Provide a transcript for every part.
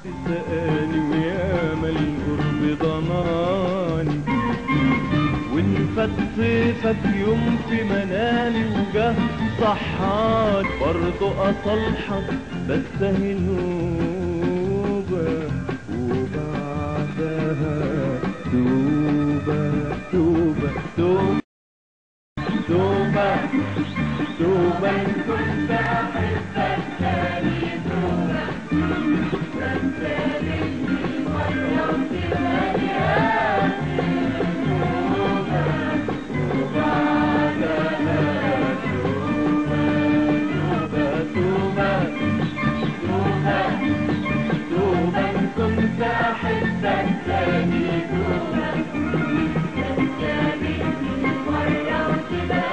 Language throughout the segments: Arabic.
سقاني وياما القرب ضناني، وانفت صيفك يوم في منامي وجه صحاني، برضو اصالحك بس اهي نوبة وبعدها توبة توبة توبة توبة توبة. إن كنت أحبك تاني توبة تنساني مرة وتبقى توبة وبعدها توبة توبة توبة توبة. إن كنت أحبك تاني توبة تنساني مرة وتبقى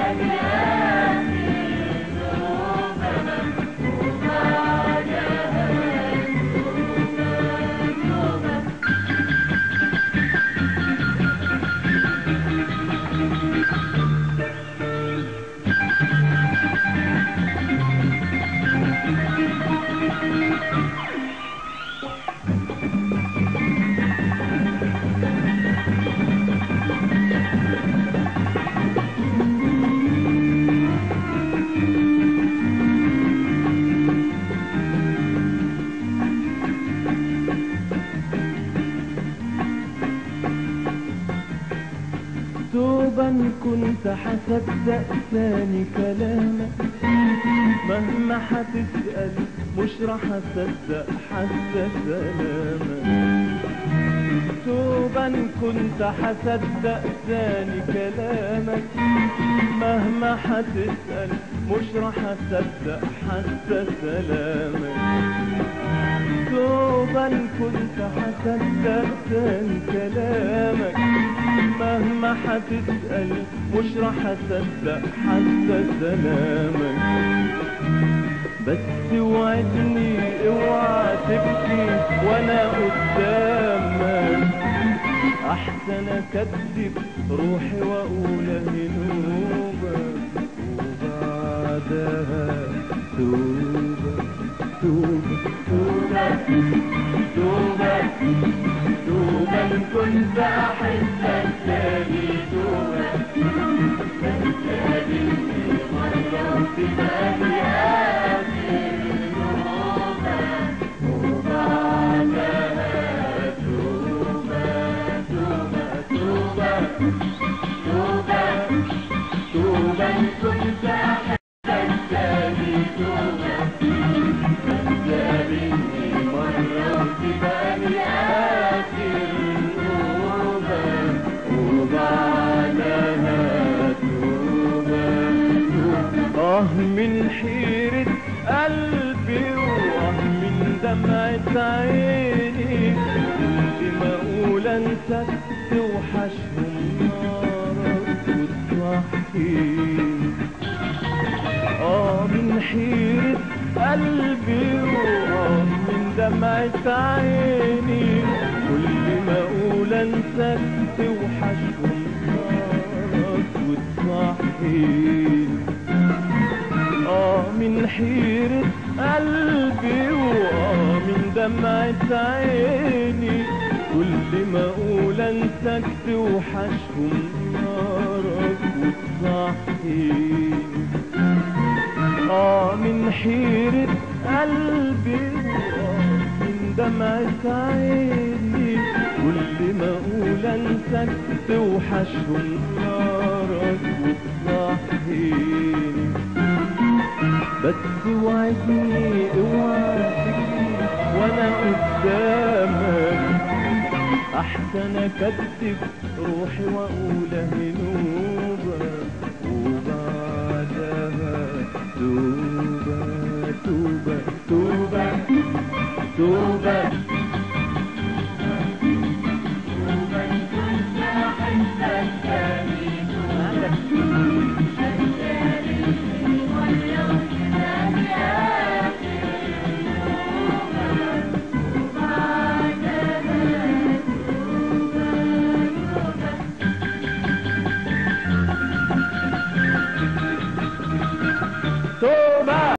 توبة. إن كنت هصدق ثاني كلامك مهما هتسأل مش راح اصدق حتى سلامك. توبة. إن كنت هصدق ثاني كلامك مهما هتسأل مش راح اصدق حتى سلامك. توبة. إن كنت هصدق ثاني كلامك مهما هتسأل مش راح اصدق حتى سلامك. بس وعدني اوعى تبكي وانا قدامك، احسن اكذب روحي واقول اهي نوبة وبعدها توبة توبة توبة توبة توبة. إن كنت أحبك تاني توبة تنساني مرة وتبقى آخر نوبة وبعدها توبة توبة توبة توبة توبة. إن كنت أحبك تاني توبة تنساني مرة وتبقى آخر نوبة وبعدها توبة توبة. من حيرة قلبي من دمعة عيني كل ما اقول انساك توحشهم نارك وتصحيني. من حيرة قلبي من دمعة عيني كل ما اقول انساك توحشهم نارك وتصحيني. من حيرة قلبي من دمعة عيني كل ما اقول انساك توحشهم نارك وتصحيني. من حيرة قلبي من دمعة عيني كل ما اقول انساك توحشهم نارك وتصحيني. بس وعدني اوعى تبكي وانا قدامك، احسن اكذب روحي واقول اهي نوبة وبعدها توبة